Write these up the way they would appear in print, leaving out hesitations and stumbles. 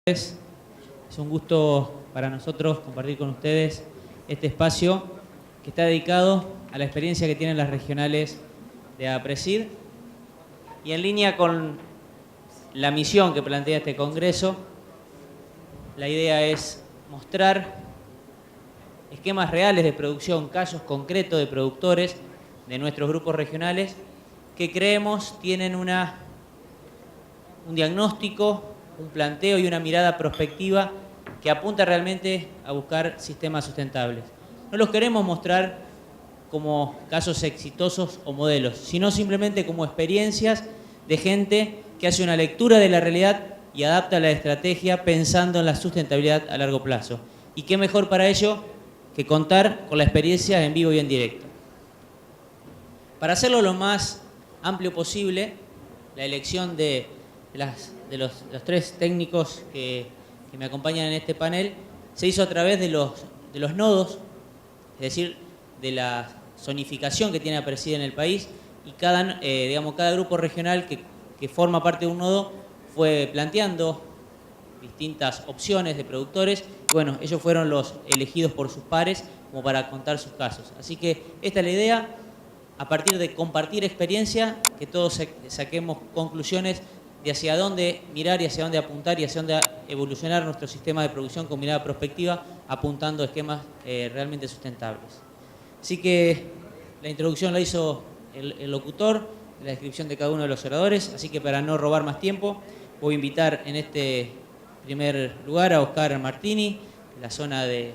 Es un gusto para nosotros compartir con ustedes este espacio que está dedicado a la experiencia que tienen las regionales de APRESID y en línea con la misión que plantea este congreso. La idea es mostrar esquemas reales de producción, casos concretos de productores de nuestros grupos regionales que creemos tienen un diagnóstico, un planteo y una mirada prospectiva que apunta realmente a buscar sistemas sustentables. No los queremos mostrar como casos exitosos o modelos, sino simplemente como experiencias de gente que hace una lectura de la realidad y adapta la estrategia pensando en la sustentabilidad a largo plazo. Y qué mejor para ello que contar con la experiencia en vivo y en directo. Para hacerlo lo más amplio posible, la elección de los tres técnicos que me acompañan en este panel se hizo a través de los nodos, es decir, de la zonificación que tiene APRESID en el país, y cada grupo regional que forma parte de un nodo fue planteando distintas opciones de productores. Bueno, ellos fueron los elegidos por sus pares como para contar sus casos. Así que esta es la idea, a partir de compartir experiencia, que todos saquemos conclusiones de hacia dónde mirar y hacia dónde apuntar y hacia dónde evolucionar nuestro sistema de producción con mirada prospectiva, apuntando a esquemas realmente sustentables. Así que la introducción la hizo el locutor, la descripción de cada uno de los oradores, así que para no robar más tiempo, voy a invitar en este primer lugar a Oscar Martini, de la zona de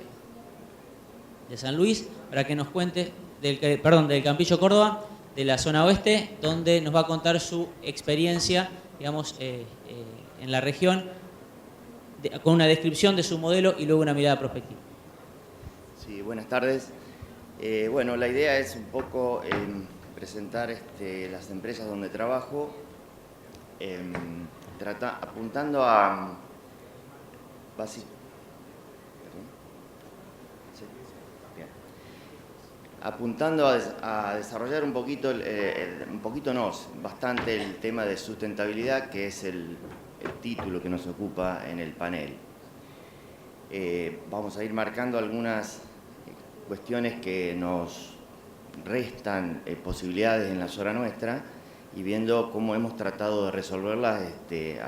San Luis, para que nos cuente del Campillo Córdoba, de la zona oeste, donde nos va a contar su experiencia, digamos, en la región, con una descripción de su modelo y luego una mirada prospectiva. Sí, buenas tardes. Bueno, la idea es un poco presentar las empresas donde trabajo, apuntando a desarrollar bastante el tema de sustentabilidad, que es el título que nos ocupa en el panel. Vamos a ir marcando algunas cuestiones que nos restan posibilidades en la zona nuestra y viendo cómo hemos tratado de resolverlas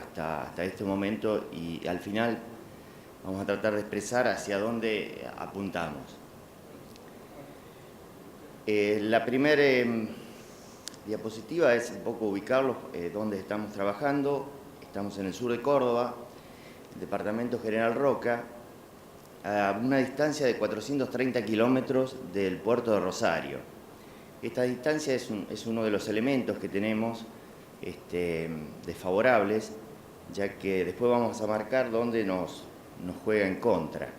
hasta este momento, y al final vamos a tratar de expresar hacia dónde apuntamos. La primera diapositiva es un poco ubicarlos dónde estamos trabajando. Estamos en el sur de Córdoba, departamento General Roca, a una distancia de 430 kilómetros del puerto de Rosario. Esta distancia es uno de los elementos que tenemos desfavorables, ya que después vamos a marcar dónde nos juega en contra.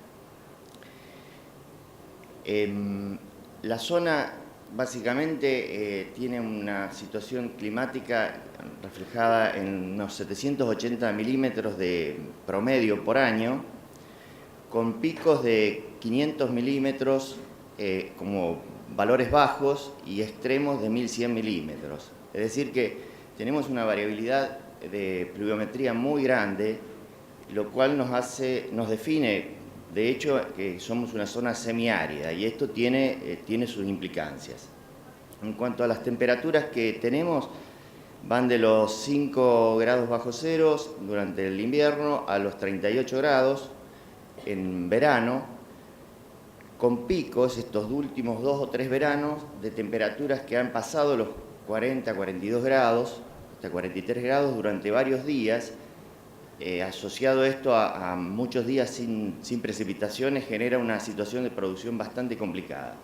La zona básicamente tiene una situación climática reflejada en unos 780 milímetros de promedio por año, con picos de 500 milímetros como valores bajos y extremos de 1100 milímetros. Es decir que tenemos una variabilidad de pluviometría muy grande, lo cual nos define, de hecho, que somos una zona semiárida, y esto tiene sus implicancias. En cuanto a las temperaturas que tenemos, van de los 5 grados bajo cero durante el invierno a los 38 grados en verano, con picos estos últimos 2 o 3 veranos de temperaturas que han pasado los 40, 42 grados, hasta 43 grados durante varios días. Asociado esto a muchos días sin precipitaciones, genera una situación de producción bastante complicada.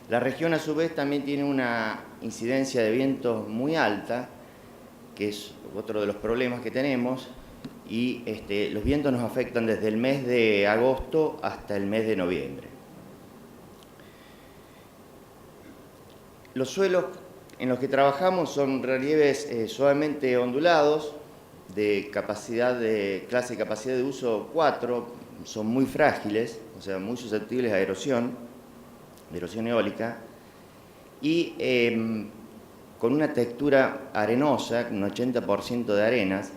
La región, a su vez, también tiene una incidencia de vientos muy alta, que es otro de los problemas que tenemos, y los vientos nos afectan desde el mes de agosto hasta el mes de noviembre. Los suelos en los que trabajamos son relieves suavemente ondulados, de clase capacidad de uso 4, son muy frágiles, o sea, muy susceptibles a erosión eólica, y con una textura arenosa, un 80% de arenas,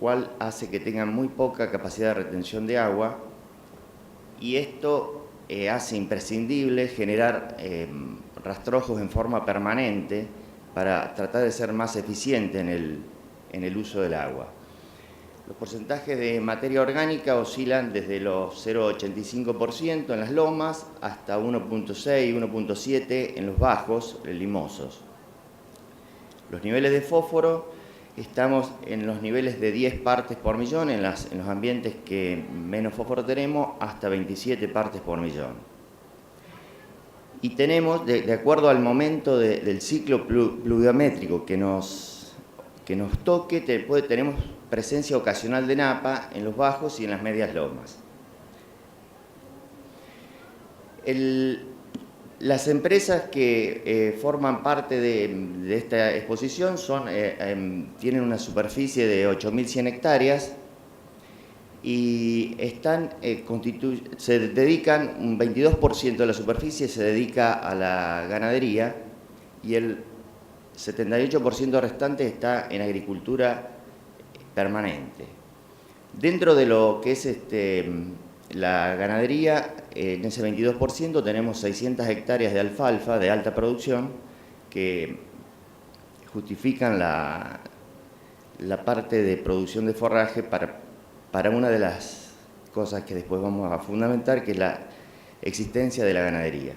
cual hace que tengan muy poca capacidad de retención de agua, y esto hace imprescindible generar rastrojos en forma permanente para tratar de ser más eficiente en el uso del agua. Los porcentajes de materia orgánica oscilan desde los 0,85% en las lomas hasta 1,6, 1,7 en los bajos limosos. Los niveles de fósforo, estamos en los niveles de 10 partes por millón en los ambientes que menos fósforo tenemos, hasta 27 partes por millón. Y tenemos, de acuerdo al momento del ciclo pluviométrico que nos toque, tenemos presencia ocasional de napa en los bajos y en las medias lomas. Las empresas que forman parte de esta exposición tienen una superficie de 8.100 hectáreas y se dedican, un 22% de la superficie se dedica a la ganadería y el 78% restante está en agricultura permanente. Dentro de lo que es la ganadería, en ese 22% tenemos 600 hectáreas de alfalfa de alta producción que justifican la parte de producción de forraje para una de las cosas que después vamos a fundamentar, que es la existencia de la ganadería.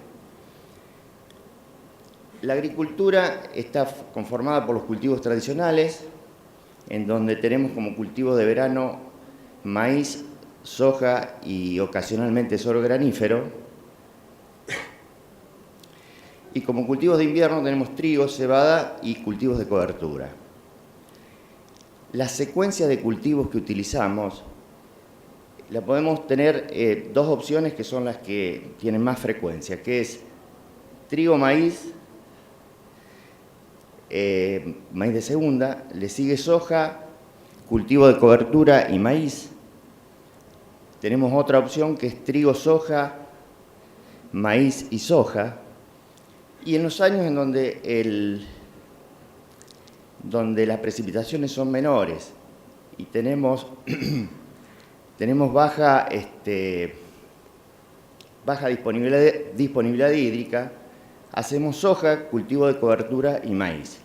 La agricultura está conformada por los cultivos tradicionales, en donde tenemos como cultivos de verano maíz, soja y ocasionalmente sorgo granífero. Y como cultivos de invierno tenemos trigo, cebada y cultivos de cobertura. Las secuencias de cultivos que utilizamos, la podemos tener dos opciones que son las que tienen más frecuencia, que es trigo, maíz, maíz de segunda, le sigue soja, cultivo de cobertura y maíz. Tenemos otra opción que es trigo, soja, maíz y soja. Y en los años en donde las precipitaciones son menores y tenemos baja disponibilidad hídrica, hacemos soja, cultivo de cobertura y maíz.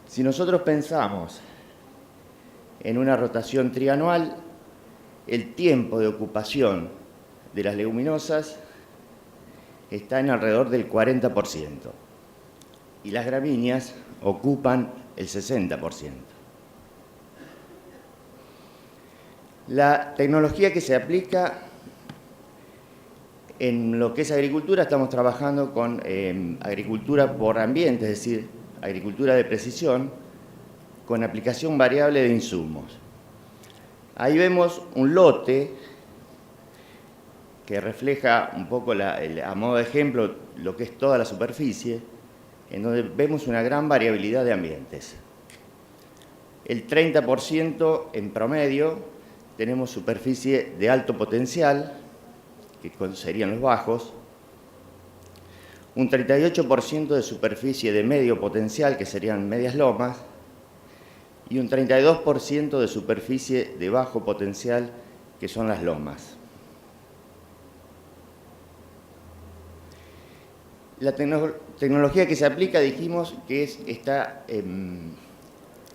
Si nosotros pensamos en una rotación trianual, el tiempo de ocupación de las leguminosas está en alrededor del 40% y las gramíneas ocupan el 60%. La tecnología que se aplica en lo que es agricultura, estamos trabajando con agricultura por ambiente, es decir, agricultura de precisión, con aplicación variable de insumos. Ahí vemos un lote que refleja un poco, a modo de ejemplo, lo que es toda la superficie, en donde vemos una gran variabilidad de ambientes. El 30% en promedio tenemos superficie de alto potencial, que serían los bajos, un 38% de superficie de medio potencial, que serían medias lomas, y un 32% de superficie de bajo potencial, que son las lomas. La tecnología que se aplica, dijimos, que está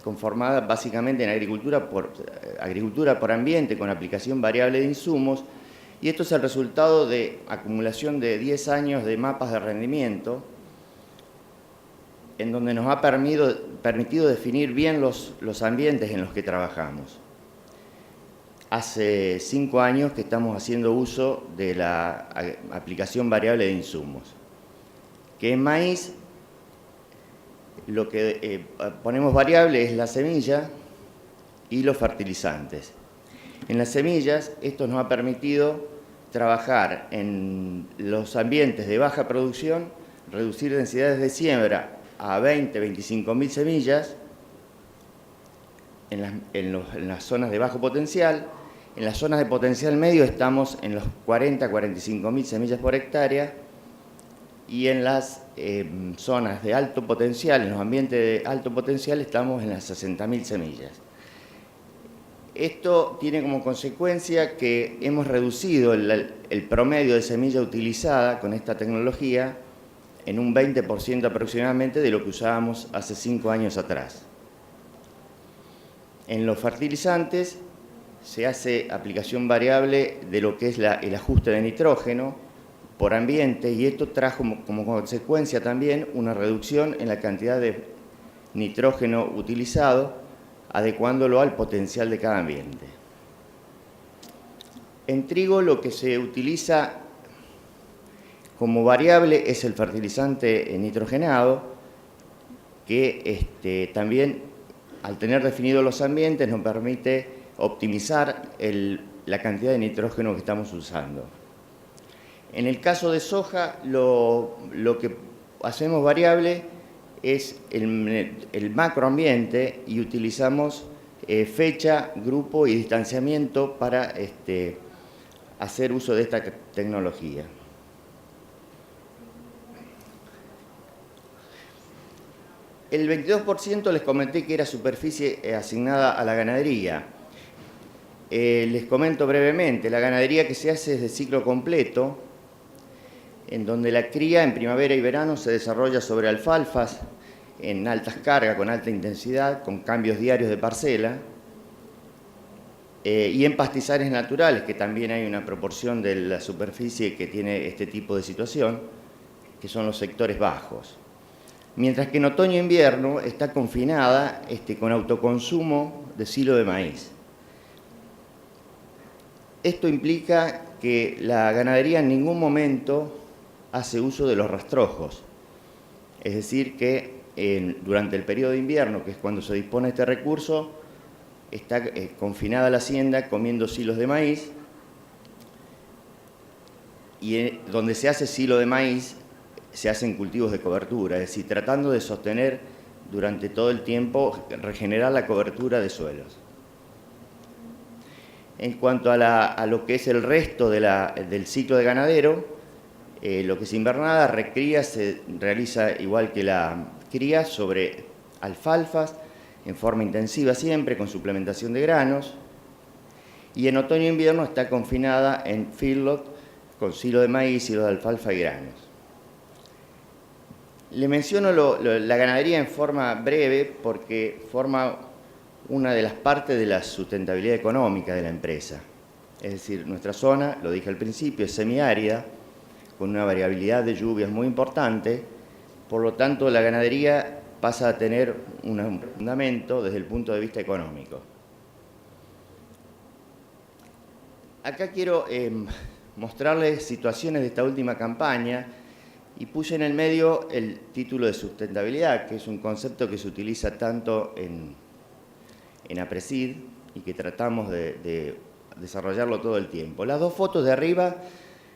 conformada básicamente en agricultura por ambiente, con aplicación variable de insumos, y esto es el resultado de acumulación de 10 años de mapas de rendimiento, en donde nos ha permitido definir bien los ambientes en los que trabajamos. Hace 5 años que estamos haciendo uso de la aplicación variable de insumos, que en maíz lo que ponemos variable es la semilla y los fertilizantes. En las semillas, esto nos ha permitido trabajar en los ambientes de baja producción, reducir densidades de siembra a 20-25.000 semillas en las zonas de bajo potencial. En las zonas de potencial medio estamos en los 40-45.000 semillas por hectárea, y en las zonas de alto potencial, en los ambientes de alto potencial, estamos en las 60.000 semillas. Esto tiene como consecuencia que hemos reducido el promedio de semilla utilizada con esta tecnología en un 20% aproximadamente de lo que usábamos hace 5 años atrás. En los fertilizantes se hace aplicación variable de lo que es el ajuste de nitrógeno por ambiente, y esto trajo como consecuencia también una reducción en la cantidad de nitrógeno utilizado, adecuándolo al potencial de cada ambiente. En trigo lo que se utiliza como variable es el fertilizante nitrogenado, que también, al tener definidos los ambientes, nos permite optimizar la cantidad de nitrógeno que estamos usando. En el caso de soja, lo que hacemos variable es el macroambiente, y utilizamos fecha, grupo y distanciamiento para hacer uso de esta tecnología. El 22% les comenté que era superficie asignada a la ganadería. Les comento brevemente, la ganadería que se hace es de ciclo completo, en donde la cría en primavera y verano se desarrolla sobre alfalfas en altas cargas, con alta intensidad, con cambios diarios de parcela, y en pastizales naturales, que también hay una proporción de la superficie que tiene este tipo de situación, que son los sectores bajos. Mientras que en otoño e invierno está confinada con autoconsumo de silo de maíz. Esto implica que la ganadería en ningún momento hace uso de los rastrojos, es decir que durante el periodo de invierno, que es cuando se dispone de este recurso, está confinada la hacienda comiendo silos de maíz, y donde se hace silo de maíz se hacen cultivos de cobertura, es decir, tratando de sostener durante todo el tiempo, regenerar la cobertura de suelos. En cuanto a lo que es el resto del ciclo de ganadero, lo que es invernada, recría, se realiza igual que la cría sobre alfalfas, en forma intensiva siempre, con suplementación de granos, y en otoño e invierno está confinada en feedlot con silo de maíz, silo de alfalfa y granos. Le menciono la ganadería en forma breve porque forma una de las partes de la sustentabilidad económica de la empresa. Es decir, nuestra zona, lo dije al principio, es semiárida, con una variabilidad de lluvias muy importante, por lo tanto la ganadería pasa a tener un fundamento desde el punto de vista económico. Acá quiero mostrarles situaciones de esta última campaña, y puse en el medio el título de sustentabilidad, que es un concepto que se utiliza tanto en APRESID y que tratamos de desarrollarlo todo el tiempo. Las dos fotos de arriba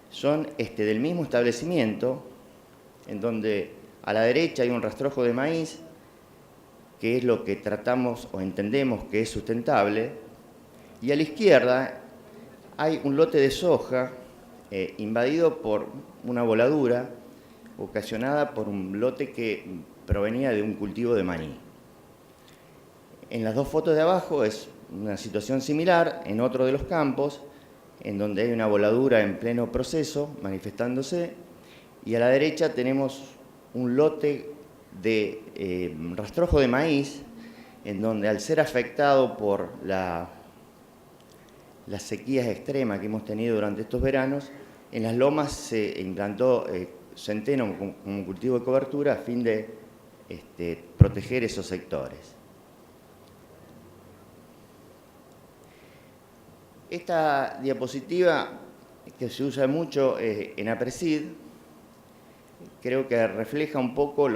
son del mismo establecimiento, en donde a la derecha hay un rastrojo de maíz, que es lo que tratamos o entendemos que es sustentable, y a la izquierda hay un lote de soja invadido por una voladura ocasionada por un lote que provenía de un cultivo de maní. En las dos fotos de abajo es una situación similar en otro de los campos, en donde hay una voladura en pleno proceso manifestándose, y a la derecha tenemos un lote de rastrojo de maíz, en donde, al ser afectado por las sequías extremas que hemos tenido durante estos veranos, en las lomas se implantó centeno como cultivo de cobertura a fin de proteger esos sectores. Esta diapositiva, que se usa mucho en APRESID, creo que refleja un poco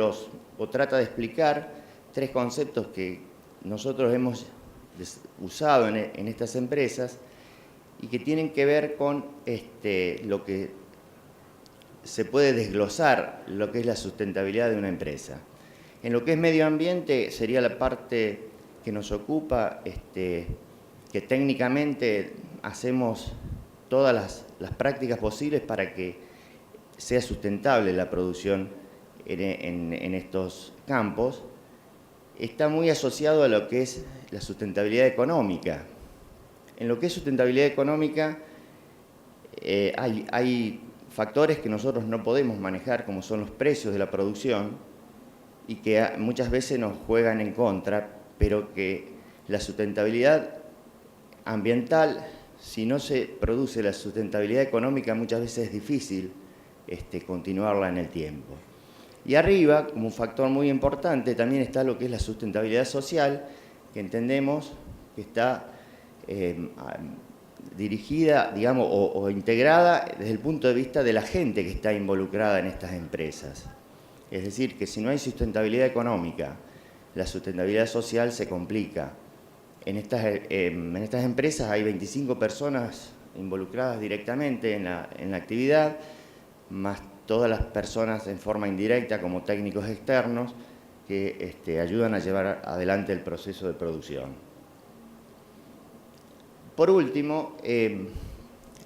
o trata de explicar tres conceptos que nosotros hemos usado en estas empresas y que tienen que ver con lo que se puede desglosar, lo que es la sustentabilidad de una empresa. En lo que es medio ambiente sería la parte que nos ocupa, que técnicamente hacemos todas las prácticas posibles para que sea sustentable la producción en estos campos. Está muy asociado a lo que es la sustentabilidad económica, En lo que es sustentabilidad económica, hay factores que nosotros no podemos manejar, como son los precios de la producción, y que muchas veces nos juegan en contra, pero que la sustentabilidad ambiental, si no se produce la sustentabilidad económica, muchas veces es difícil continuarla en el tiempo. Y arriba, como un factor muy importante, también está lo que es la sustentabilidad social, que entendemos que está dirigida, digamos, o integrada desde el punto de vista de la gente que está involucrada en estas empresas. Es decir, que si no hay sustentabilidad económica, la sustentabilidad social se complica. En estas empresas hay 25 personas involucradas directamente en la actividad, más todas las personas en forma indirecta como técnicos externos que ayudan a llevar adelante el proceso de producción. Por último,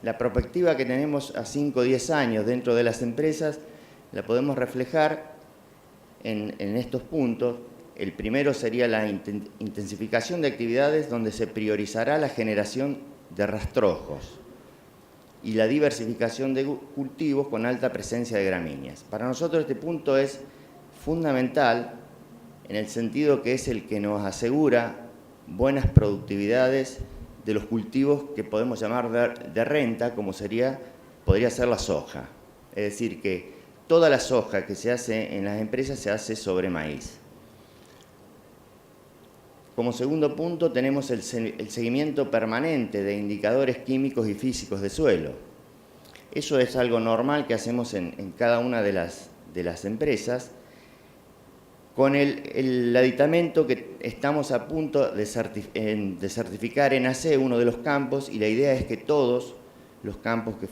la perspectiva que tenemos a 5 o 10 años dentro de las empresas la podemos reflejar en estos puntos. El primero sería la intensificación de actividades donde se priorizará la generación de rastrojos y la diversificación de cultivos con alta presencia de gramíneas. Para nosotros este punto es fundamental en el sentido que es el que nos asegura buenas productividades de los cultivos que podemos llamar de renta, como podría ser la soja. Es decir, que toda la soja que se hace en las empresas se hace sobre maíz. Como segundo punto tenemos el seguimiento permanente de indicadores químicos y físicos de suelo. Eso es algo normal que hacemos en cada una de las empresas, con el aditamento que estamos a punto de certificar en AC uno de los campos, y la idea es que todos los campos que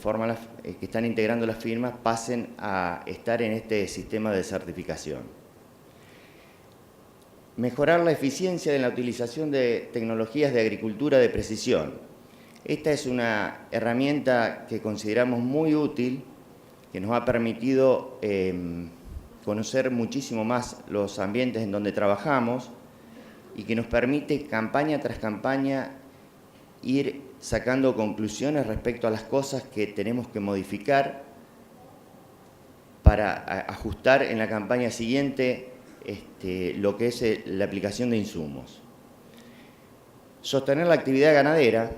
están integrando las firmas pasen a estar en este sistema de certificación. Mejorar la eficiencia de la utilización de tecnologías de agricultura de precisión. Esta es una herramienta que consideramos muy útil, que nos ha permitido conocer muchísimo más los ambientes en donde trabajamos y que nos permite campaña tras campaña ir sacando conclusiones respecto a las cosas que tenemos que modificar para ajustar en la campaña siguiente lo que es la aplicación de insumos. Sostener la actividad ganadera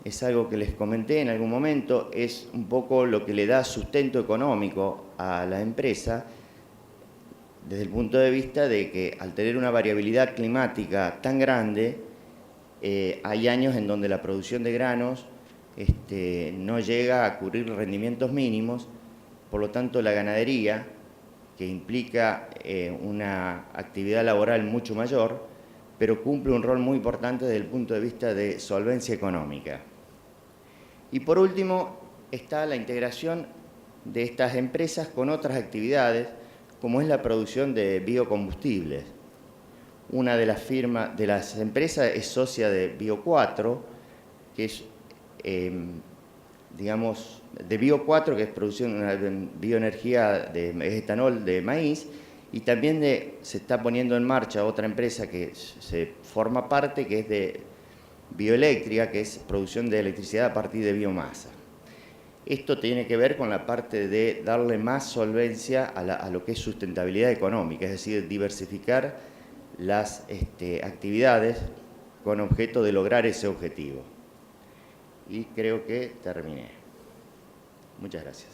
es algo que les comenté en algún momento, es un poco lo que le da sustento económico a la empresa, desde el punto de vista de que al tener una variabilidad climática tan grande, hay años en donde la producción de granos no llega a cubrir rendimientos mínimos, por lo tanto la ganadería, que implica una actividad laboral mucho mayor, pero cumple un rol muy importante desde el punto de vista de solvencia económica. Y por último está la integración de estas empresas con otras actividades, como es la producción de biocombustibles. Una de las empresas es socia de Bio4, que es, digamos, de Bio4, que es producción de bioenergía de etanol de maíz, y también se está poniendo en marcha otra empresa que se forma parte, que es de Bioeléctrica, que es producción de electricidad a partir de biomasa. Esto tiene que ver con la parte de darle más solvencia a lo que es sustentabilidad económica, es decir, diversificar las actividades con objeto de lograr ese objetivo. Y creo que terminé. Muchas gracias.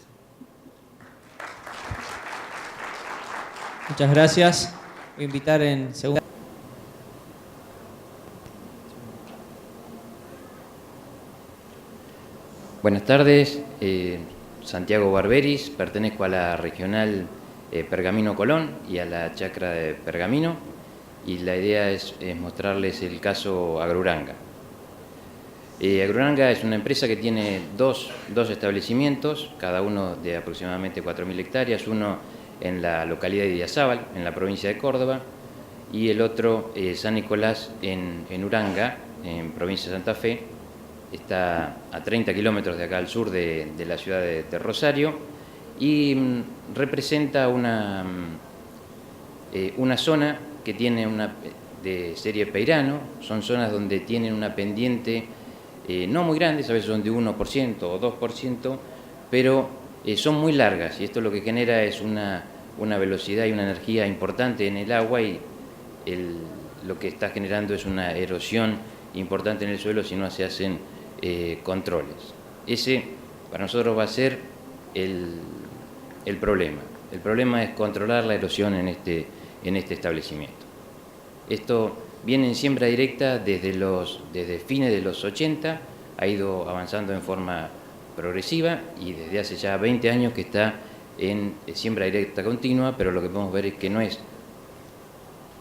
Muchas gracias. Voy a invitar en segunda. Buenas tardes, Santiago Barberis, pertenezco a la regional Pergamino Colón y a la chacra de Pergamino, y la idea es mostrarles el caso Agruranga. Agruranga es una empresa que tiene dos establecimientos, cada uno de aproximadamente 4.000 hectáreas, uno en la localidad de Idiazábal, en la provincia de Córdoba, y el otro, San Nicolás, en Uranga, en provincia de Santa Fe. Está a 30 kilómetros de acá al sur de la ciudad de Rosario, y representa una zona que tiene de serie Peirano. Son zonas donde tienen una pendiente no muy grandes, a veces son de 1% o 2%, pero son muy largas y esto lo que genera es una velocidad y una energía importante en el agua y lo que está generando es una erosión importante en el suelo si no se hacen controles. Ese para nosotros va a ser el problema. El problema es controlar la erosión en este establecimiento. Esto viene en siembra directa desde fines de los 80, ha ido avanzando en forma progresiva y desde hace ya 20 años que está en siembra directa continua, pero lo que podemos ver es que no es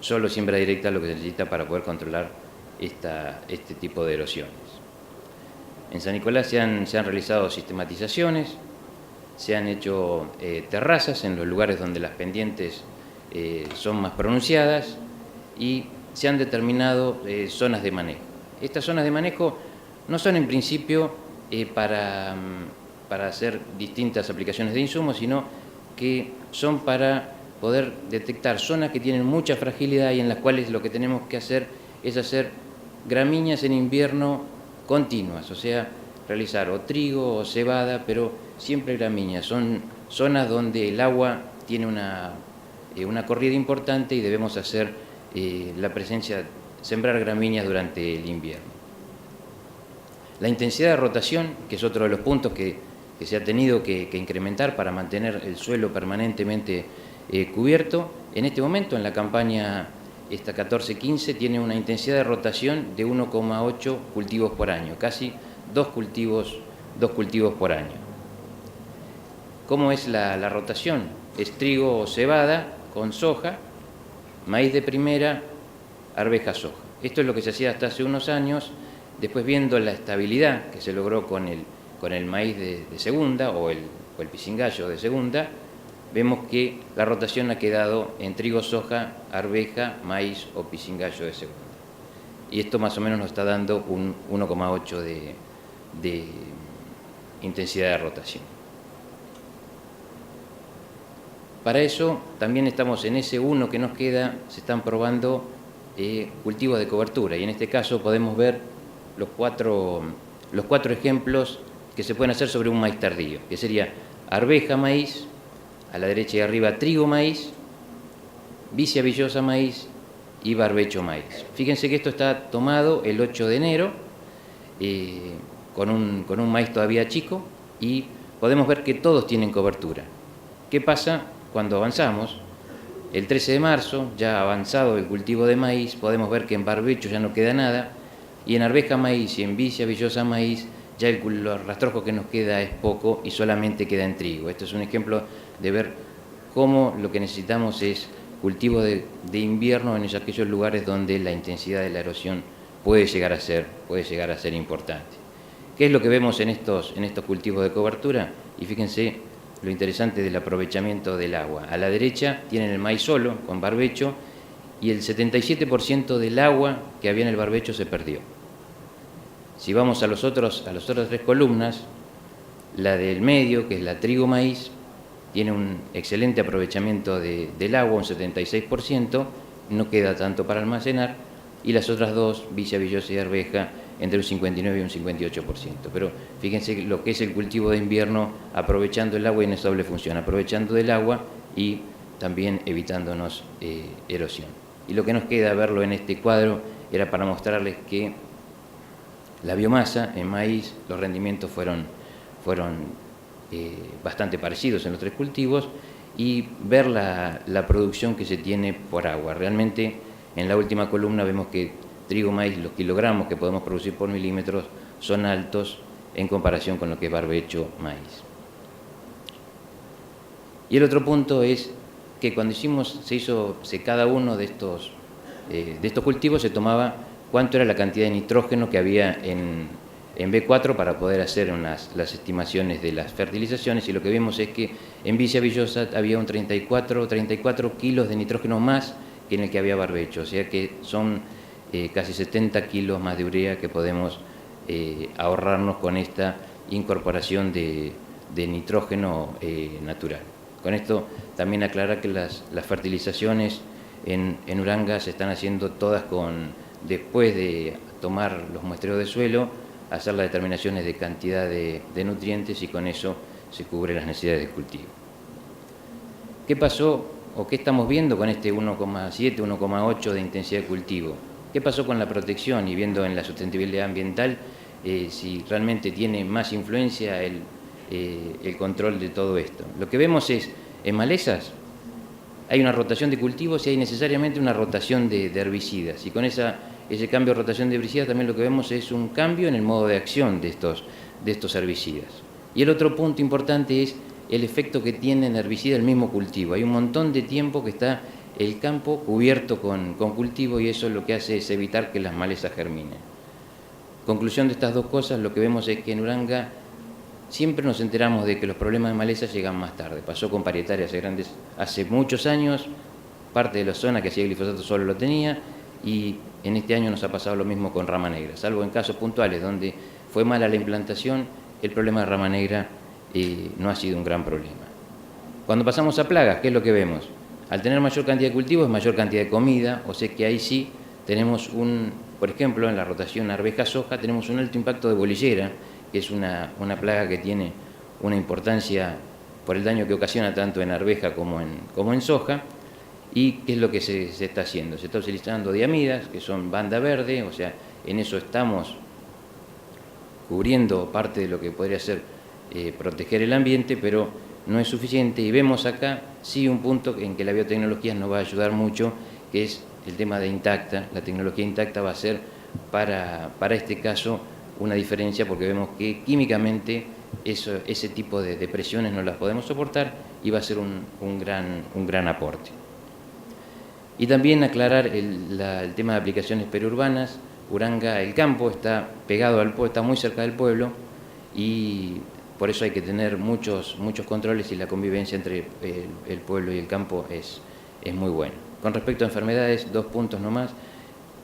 solo siembra directa lo que se necesita para poder controlar este tipo de erosiones. En San Nicolás se han realizado sistematizaciones, se han hecho terrazas en los lugares donde las pendientes son más pronunciadas y se han determinado zonas de manejo. Estas zonas de manejo no son en principio para hacer distintas aplicaciones de insumos, sino que son para poder detectar zonas que tienen mucha fragilidad y en las cuales lo que tenemos que hacer es hacer gramíneas en invierno continuas, o sea, realizar o trigo o cebada, pero siempre gramíneas. Son zonas donde el agua tiene una corrida importante y debemos hacer la presencia, sembrar gramíneas durante el invierno. La intensidad de rotación, que es otro de los puntos que se ha tenido que incrementar para mantener el suelo permanentemente cubierto, en este momento en la campaña esta 14-15 tiene una intensidad de rotación de 1,8 cultivos por año, casi dos cultivos por año. ¿Cómo es la rotación? Es trigo o cebada con soja, maíz de primera, arveja, soja. Esto es lo que se hacía hasta hace unos años. Después, viendo la estabilidad que se logró con el maíz de segunda o el pisingallo de segunda, vemos que la rotación ha quedado en trigo, soja, arveja, maíz o pisingallo de segunda. Y esto más o menos nos está dando un 1,8 de intensidad de rotación. Para eso también estamos en ese 1 que nos queda, se están probando cultivos de cobertura y en este caso podemos ver los cuatro ejemplos que se pueden hacer sobre un maíz tardío, que sería arveja, maíz, a la derecha y arriba trigo, maíz, vicia villosa, maíz y barbecho, maíz. Fíjense que esto está tomado el 8 de enero con un maíz todavía chico y podemos ver que todos tienen cobertura. ¿Qué pasa cuando avanzamos? El 13 de marzo, ya avanzado el cultivo de maíz, podemos ver que en barbecho ya no queda nada y en arveja, maíz y en vicia villosa, maíz ya el rastrojo que nos queda es poco y solamente queda en trigo. Esto es un ejemplo de ver cómo lo que necesitamos es cultivo de invierno en aquellos lugares donde la intensidad de la erosión puede llegar a ser importante. ¿Qué es lo que vemos en estos cultivos de cobertura? Y fíjense lo interesante del aprovechamiento del agua. A la derecha tienen el maíz solo, con barbecho, y el 77% del agua que había en el barbecho se perdió. Si vamos a las otras tres columnas, la del medio, que es la trigo-maíz, tiene un excelente aprovechamiento del agua, un 76%, no queda tanto para almacenar, y las otras dos, vicia villosa y arveja, entre un 59 y un 58%. Pero fíjense lo que es el cultivo de invierno, aprovechando el agua y en esa doble función, aprovechando del agua y también evitándonos erosión. Y lo que nos queda verlo en este cuadro era para mostrarles que la biomasa en maíz, los rendimientos fueron bastante parecidos en los tres cultivos y ver la producción que se tiene por agua. Realmente en la última columna vemos que trigo, maíz, los kilogramos que podemos producir por milímetros son altos en comparación con lo que es barbecho, maíz. Y el otro punto es que cuando cada uno de estos cultivos se tomaba cuánto era la cantidad de nitrógeno que había en B4 para poder hacer las estimaciones de las fertilizaciones, y lo que vemos es que en vicia villosa había un 34 kilos de nitrógeno más que en el que había barbecho, o sea que son casi 70 kilos más de urea que podemos ahorrarnos con esta incorporación de nitrógeno natural. Con esto también aclarar que las fertilizaciones en Uranga se están haciendo todas después de tomar los muestreos de suelo, hacer las determinaciones de cantidad de nutrientes y con eso se cubre las necesidades del cultivo. ¿Qué pasó o qué estamos viendo con este 1,7, 1,8 de intensidad de cultivo? ¿Qué pasó con la protección y viendo en la sustentabilidad ambiental si realmente tiene más influencia el control de todo esto? Lo que vemos es, en malezas hay una rotación de cultivos y hay necesariamente una rotación de herbicidas. Y con ese cambio de rotación de herbicidas también lo que vemos es un cambio en el modo de acción de estos herbicidas. Y el otro punto importante es el efecto que tiene en herbicida el mismo cultivo. Hay un montón de tiempo que está el campo cubierto con cultivo y eso lo que hace es evitar que las malezas germinen. Conclusión de estas dos cosas, lo que vemos es que en Uranga siempre nos enteramos de que los problemas de maleza llegan más tarde. Pasó con parietarias grandes hace muchos años, parte de la zona que hacía glifosato solo lo tenía, y en este año nos ha pasado lo mismo con rama negra, salvo en casos puntuales donde fue mala la implantación, el problema de rama negra no ha sido un gran problema. Cuando pasamos a plagas, ¿qué es lo que vemos? Al tener mayor cantidad de cultivos, mayor cantidad de comida, o sea que ahí sí tenemos por ejemplo, en la rotación arveja-soja tenemos un alto impacto de bolillera, que es una plaga que tiene una importancia por el daño que ocasiona tanto en arveja como en soja. ¿Y qué es lo que se está haciendo? Se está utilizando diamidas, que son banda verde, o sea, en eso estamos cubriendo parte de lo que podría ser proteger el ambiente, pero no es suficiente. Y vemos acá sí un punto en que la biotecnología nos va a ayudar mucho, que es el tema de Intacta. La tecnología Intacta va a ser para este caso una diferencia, porque vemos que químicamente ese tipo de presiones no las podemos soportar y va a ser un gran aporte. Y también aclarar el tema de aplicaciones periurbanas. Uranga, el campo está pegado al pueblo, está muy cerca del pueblo y por eso hay que tener muchos controles y la convivencia entre el pueblo y el campo es muy buena. Con respecto a enfermedades, 2 puntos nomás.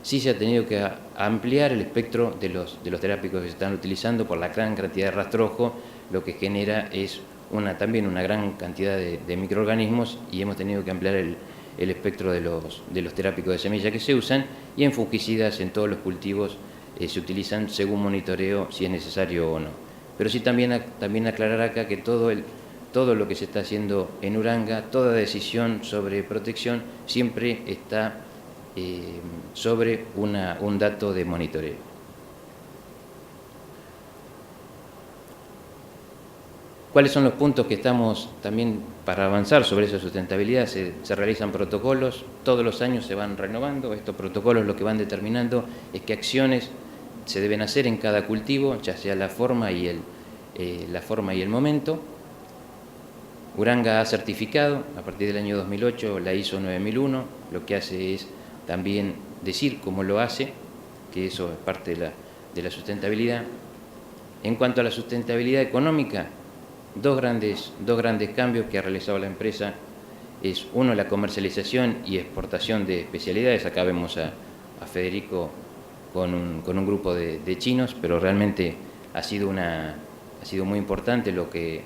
Sí se ha tenido que ampliar el espectro de los terápicos que se están utilizando por la gran cantidad de rastrojo, lo que genera es también una gran cantidad de microorganismos y hemos tenido que ampliar el espectro de los terápicos de semilla que se usan, y en fungicidas en todos los cultivos se utilizan según monitoreo si es necesario o no. Pero sí también aclarar acá que todo lo que se está haciendo en Uranga, toda decisión sobre protección siempre está sobre un dato de monitoreo. ¿Cuáles son los puntos que estamos también para avanzar sobre esa sustentabilidad? Se realizan protocolos, todos los años se van renovando. Estos protocolos lo que van determinando es qué acciones se deben hacer en cada cultivo, ya sea la forma y el momento. Uranga ha certificado, a partir del año 2008, la ISO 9001, lo que hace es también decir cómo lo hace, que eso es parte de la sustentabilidad. En cuanto a la sustentabilidad económica, dos grandes cambios que ha realizado la empresa es, uno, la comercialización y exportación de especialidades. Acá vemos a Federico con un grupo de chinos, pero realmente ha sido muy importante lo que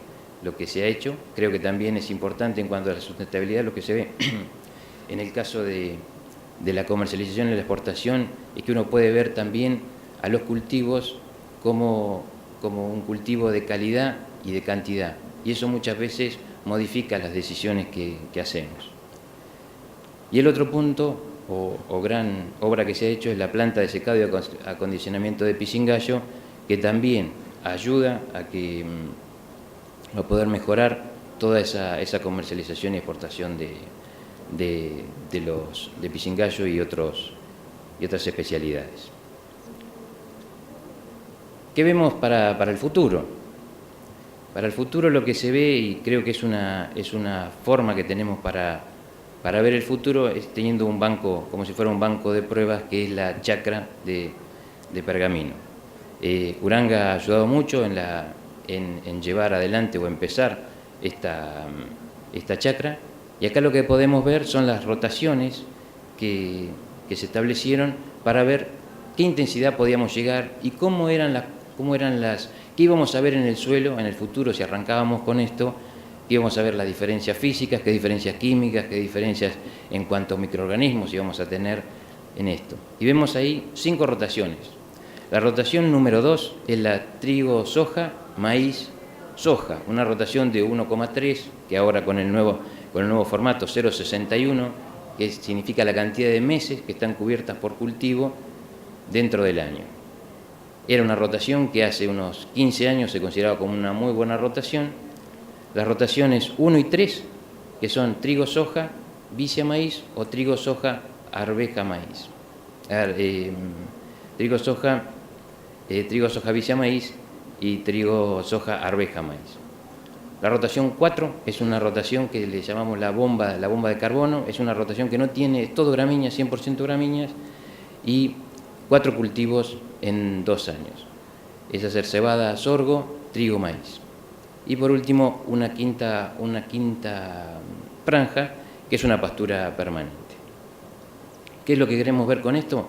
se ha hecho. Creo que también es importante en cuanto a la sustentabilidad lo que se ve en el caso de la comercialización y la exportación, es que uno puede ver también a los cultivos como un cultivo de calidad y de cantidad, y eso muchas veces modifica las decisiones que hacemos. Y el otro punto o gran obra que se ha hecho es la planta de secado y acondicionamiento de Pisingallo, que también ayuda a poder mejorar toda esa comercialización y exportación de Pisingallo y otras especialidades. ¿Qué vemos para el futuro? Para el futuro lo que se ve, y creo que es una forma que tenemos para ver el futuro, es teniendo un banco, como si fuera un banco de pruebas, que es la chacra de Pergamino. Uranga ha ayudado mucho en llevar adelante o empezar esta chacra, y acá lo que podemos ver son las rotaciones que se establecieron para ver qué intensidad podíamos llegar y qué íbamos a ver en el suelo en el futuro si arrancábamos con esto, qué íbamos a ver las diferencias físicas, qué diferencias químicas, qué diferencias en cuanto a microorganismos íbamos a tener en esto. Y vemos ahí 5 rotaciones. La rotación número 2 es la trigo, soja, maíz, soja, una rotación de 1,3, que ahora con el nuevo formato 0,61, que significa la cantidad de meses que están cubiertas por cultivo dentro del año. Era una rotación que hace unos 15 años se consideraba como una muy buena rotación. Las rotaciones 1 y 3, que son trigo, soja, vicia, maíz o trigo, soja, arveja, maíz. Trigo, soja, vicia, maíz y trigo, soja, arveja, maíz. La rotación 4 es una rotación que le llamamos la bomba de carbono, es una rotación que no tiene, es todo gramíneas, 100% gramíneas, y 4 cultivos en 2 años. Es hacer cebada, sorgo, trigo, maíz. Y por último, una quinta franja, que es una pastura permanente. ¿Qué es lo que queremos ver con esto?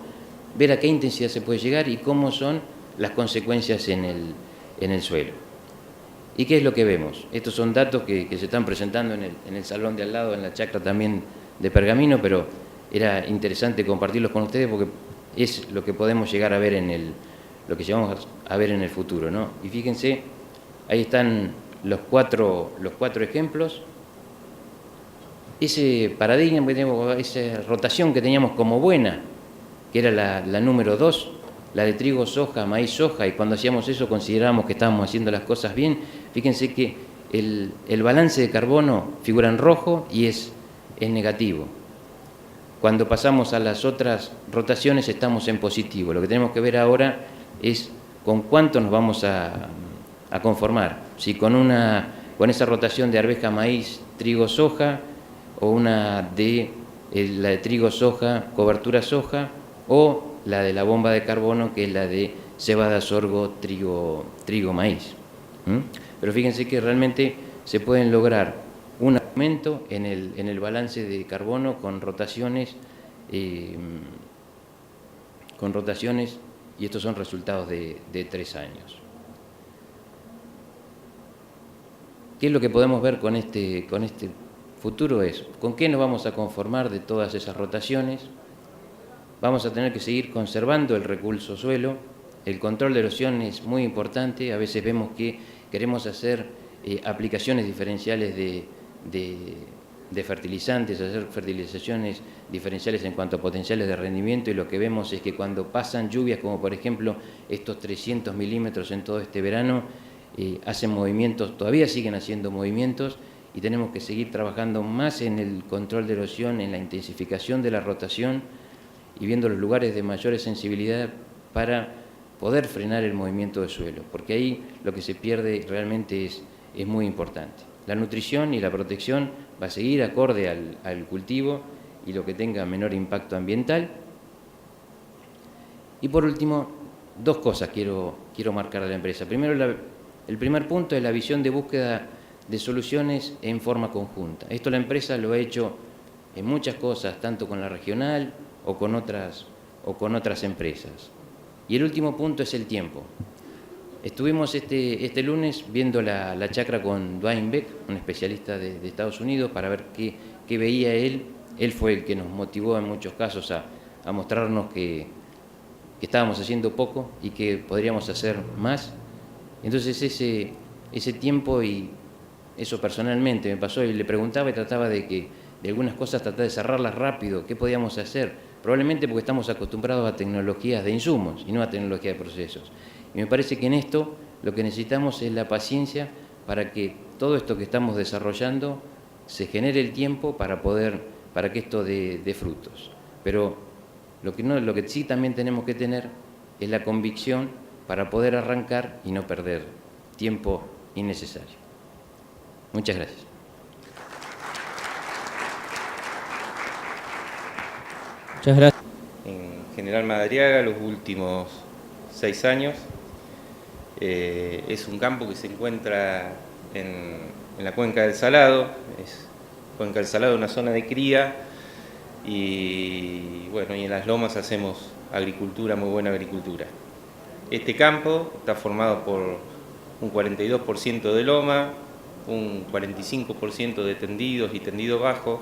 Ver a qué intensidad se puede llegar y cómo son las consecuencias en el suelo. ¿Y qué es lo que vemos? Estos son datos que se están presentando en el salón de al lado, en la chacra también de Pergamino, pero era interesante compartirlos con ustedes porque es lo que podemos llegar a ver lo que llegamos a ver en el futuro, ¿no? Y fíjense, ahí están los cuatro ejemplos. Ese paradigma que teníamos, esa rotación que teníamos como buena, que era la número 2, la de trigo, soja, maíz, soja, y cuando hacíamos eso considerábamos que estábamos haciendo las cosas bien. Fíjense que el balance de carbono figura en rojo y es negativo. Cuando pasamos a las otras rotaciones estamos en positivo. Lo que tenemos que ver ahora es con cuánto nos vamos a conformar. Si con esa rotación de arveja, maíz, trigo, soja, o la de trigo, soja, cobertura, soja, o la de la bomba de carbono, que es la de cebada, sorgo, trigo, maíz. Pero fíjense que realmente se pueden lograr un aumento en el balance de carbono con rotaciones, y estos son resultados de 3 años. ¿Qué es lo que podemos ver con este futuro? ¿Con qué nos vamos a conformar de todas esas rotaciones? Vamos a tener que seguir conservando el recurso suelo. El control de erosión es muy importante. A veces vemos que queremos hacer aplicaciones diferenciales de fertilizantes, hacer fertilizaciones diferenciales en cuanto a potenciales de rendimiento, y lo que vemos es que cuando pasan lluvias, como por ejemplo estos 300 milímetros en todo este verano, hacen movimientos, todavía siguen haciendo movimientos, y tenemos que seguir trabajando más en el control de erosión, en la intensificación de la rotación y viendo los lugares de mayor sensibilidad para poder frenar el movimiento del suelo, porque ahí lo que se pierde realmente es muy importante. La nutrición y la protección va a seguir acorde al cultivo y lo que tenga menor impacto ambiental. Y por último, 2 cosas quiero marcar a la empresa. Primero, el primer punto es la visión de búsqueda de soluciones en forma conjunta. Esto la empresa lo ha hecho en muchas cosas, tanto con la regional o con otras empresas. Y el último punto es el tiempo. Estuvimos este lunes viendo la chacra con Dwayne Beck, un especialista de Estados Unidos, para ver qué veía él. Él fue el que nos motivó en muchos casos a mostrarnos que estábamos haciendo poco y que podríamos hacer más. Entonces ese tiempo, y eso personalmente me pasó, y le preguntaba y trataba de algunas cosas tratar de cerrarlas rápido, qué podíamos hacer, probablemente porque estamos acostumbrados a tecnologías de insumos y no a tecnologías de procesos. Y me parece que en esto lo que necesitamos es la paciencia para que todo esto que estamos desarrollando se genere el tiempo para que esto dé frutos. Pero lo que sí también tenemos que tener es la convicción para poder arrancar y no perder tiempo innecesario. Muchas gracias. Muchas gracias. En General Madariaga, los últimos 6 años, es un campo que se encuentra en la Cuenca del Salado. Cuenca del Salado es una zona de cría, y bueno, y en las lomas hacemos agricultura, muy buena agricultura. Este campo está formado por un 42% de loma, un 45% de tendidos y tendido bajo,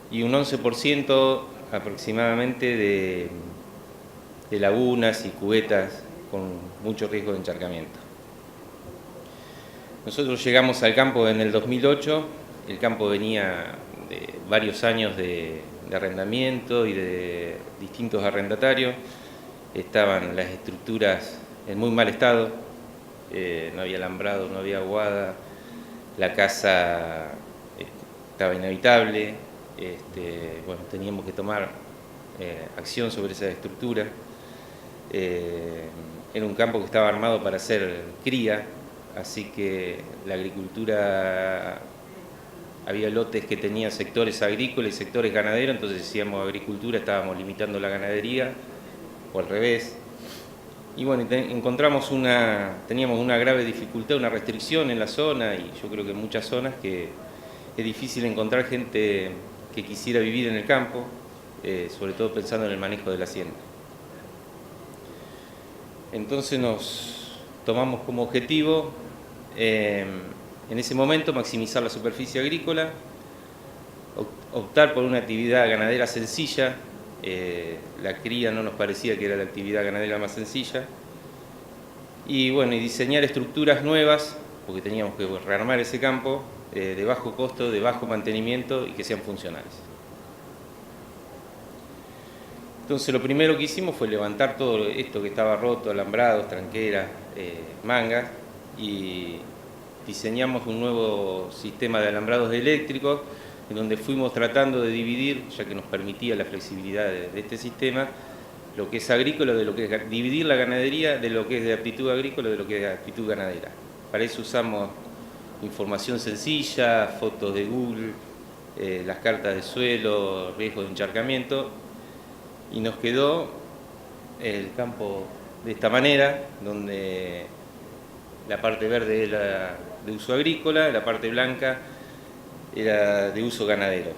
y un 11% aproximadamente de lagunas y cubetas con mucho riesgo de encharcamiento. Nosotros llegamos al campo en el 2008, el campo venía de varios años de arrendamiento y de distintos arrendatarios, estaban las estructuras en muy mal estado, no había alambrado, no había aguada, la casa estaba inhabitable, bueno, teníamos que tomar acción sobre esa estructura. Era un campo que estaba armado para hacer cría, así que la agricultura, había lotes que tenían sectores agrícolas y sectores ganaderos, entonces decíamos agricultura, estábamos limitando la ganadería, o al revés. Y bueno, teníamos una grave dificultad, una restricción en la zona, y yo creo que en muchas zonas que es difícil encontrar gente que quisiera vivir en el campo, sobre todo pensando en el manejo de la hacienda. Entonces nos tomamos como objetivo, en ese momento, maximizar la superficie agrícola, optar por una actividad ganadera sencilla. La cría no nos parecía que era la actividad ganadera más sencilla, y bueno, y diseñar estructuras nuevas, porque teníamos que rearmar ese campo, de bajo costo, de bajo mantenimiento y que sean funcionales. Entonces lo primero que hicimos fue levantar todo esto que estaba roto, alambrados, tranqueras, mangas, y diseñamos un nuevo sistema de alambrados eléctricos, en donde fuimos tratando de dividir, ya que nos permitía la flexibilidad de este sistema, lo que es agrícola de lo que es dividir la ganadería de lo que es de aptitud agrícola de lo que es de aptitud ganadera. Para eso usamos información sencilla, fotos de Google, las cartas de suelo, riesgo de encharcamiento, y nos quedó el campo de esta manera, donde la parte verde era de uso agrícola, la parte blanca era de uso ganadero.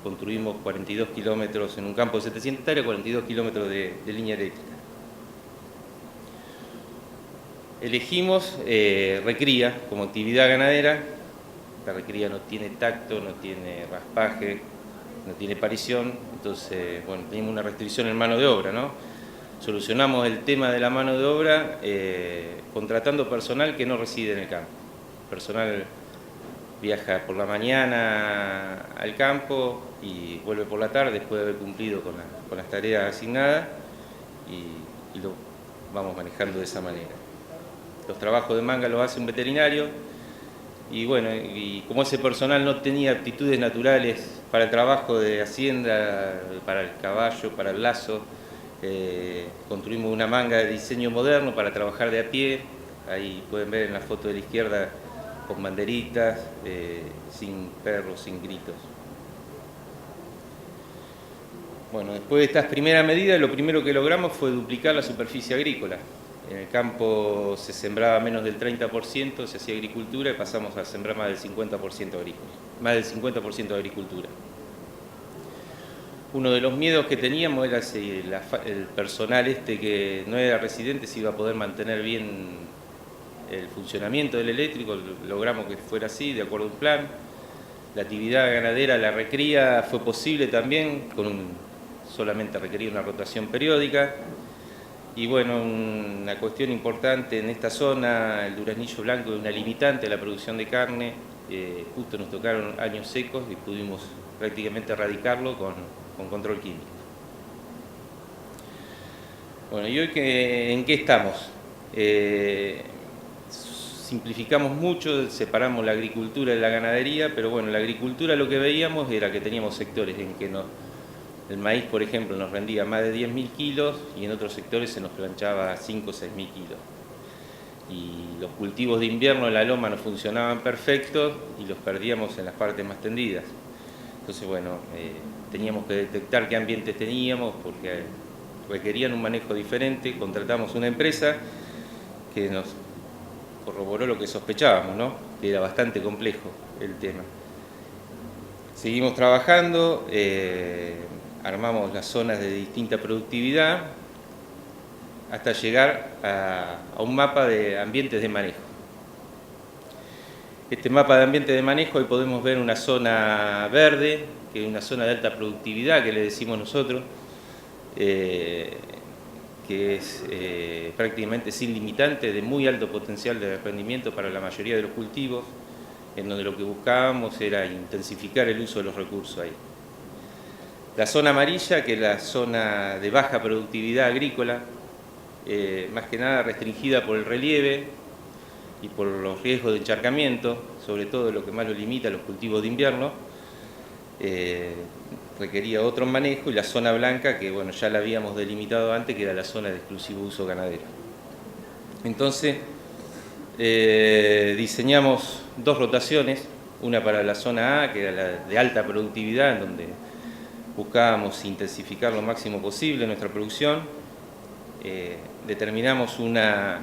Construimos 42 kilómetros en un campo de 700 hectáreas, 42 kilómetros de línea eléctrica. Elegimos recría como actividad ganadera. La recría no tiene tacto, no tiene raspaje, no tiene parición, entonces, bueno, teníamos una restricción en mano de obra, ¿no? Solucionamos el tema de la mano de obra contratando personal que no reside en el campo. Personal viaja por la mañana al campo y vuelve por la tarde después de haber cumplido con las tareas asignadas, y lo vamos manejando de esa manera. Los trabajos de manga los hace un veterinario, y bueno, y como ese personal no tenía aptitudes naturales para el trabajo de hacienda, para el caballo, para el lazo, construimos una manga de diseño moderno para trabajar de a pie. Ahí pueden ver en la foto de la izquierda, con banderitas, sin perros, sin gritos. Bueno, después de estas primeras medidas, lo primero que logramos fue duplicar la superficie agrícola. En el campo se sembraba menos del 30%, se hacía agricultura, y pasamos a sembrar más del 50% agrícola, más del 50% de agricultura. Uno de los miedos que teníamos era si el personal que no era residente se iba a poder mantener bien el funcionamiento del eléctrico. Logramos que fuera así, de acuerdo a un plan. La actividad ganadera, la recría, fue posible también, solamente requería una rotación periódica. Y bueno, una cuestión importante en esta zona, el duraznillo blanco es una limitante a la producción de carne. Justo nos tocaron años secos y pudimos prácticamente erradicarlo con control químico. Bueno, ¿y hoy en qué estamos? Simplificamos mucho, separamos la agricultura de la ganadería, pero bueno, la agricultura lo que veíamos era que teníamos sectores en que el maíz, por ejemplo, nos rendía más de 10.000 kilos, y en otros sectores se nos planchaba 5 o 6.000 kilos. Y los cultivos de invierno en la loma no funcionaban perfectos y los perdíamos en las partes más tendidas. Entonces, bueno, teníamos que detectar qué ambientes teníamos, porque requerían un manejo diferente. Contratamos una empresa que nos corroboró lo que sospechábamos, ¿no? Que era bastante complejo el tema. Seguimos trabajando, armamos las zonas de distinta productividad hasta llegar a un mapa de ambientes de manejo. Este mapa de ambientes de manejo, hoy podemos ver una zona verde, que es una zona de alta productividad, que le decimos nosotros, que es prácticamente sin limitante, de muy alto potencial de rendimiento para la mayoría de los cultivos, en donde lo que buscábamos era intensificar el uso de los recursos ahí. La zona amarilla, que es la zona de baja productividad agrícola, más que nada restringida por el relieve y por los riesgos de encharcamiento, sobre todo lo que más lo limita los cultivos de invierno, requería otro manejo, y la zona blanca, que bueno, ya la habíamos delimitado antes, que era la zona de exclusivo uso ganadero. Entonces, diseñamos dos rotaciones, una para la zona A, que era la de alta productividad, en donde buscábamos intensificar lo máximo posible nuestra producción. Determinamos una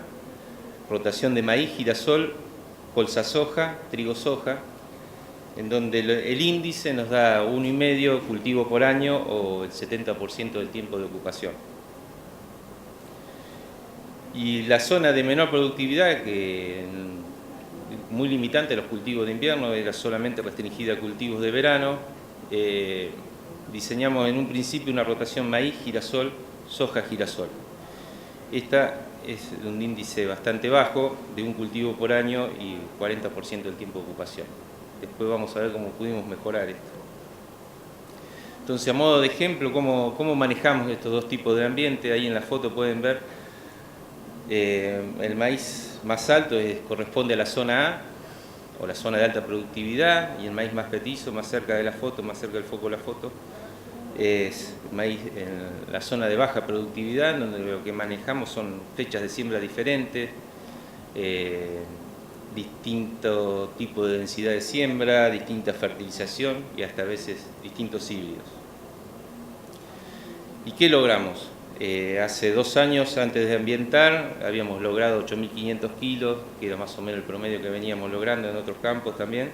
rotación de maíz, girasol, colza soja, trigo soja, en donde el índice nos da 1,5 cultivo por año o el 70% del tiempo de ocupación. Y la zona de menor productividad, que muy limitante a los cultivos de invierno, era solamente restringida a cultivos de verano, diseñamos en un principio una rotación maíz, girasol, soja, girasol. Esta es un índice bastante bajo, de un cultivo por año y 40% del tiempo de ocupación. Después vamos a ver cómo pudimos mejorar esto. Entonces, a modo de ejemplo, cómo manejamos estos dos tipos de ambiente. Ahí en la foto pueden ver el maíz más alto corresponde a la zona A, o la zona de alta productividad, y el maíz más petizo, más cerca de la foto, más cerca del foco de la foto, es maíz en la zona de baja productividad, donde lo que manejamos son fechas de siembra diferentes, distinto tipo de densidad de siembra, distinta fertilización y hasta a veces distintos híbridos. ¿Y qué logramos? Hace 2 años, antes de ambientar, habíamos logrado 8.500 kilos, que era más o menos el promedio que veníamos logrando en otros campos también.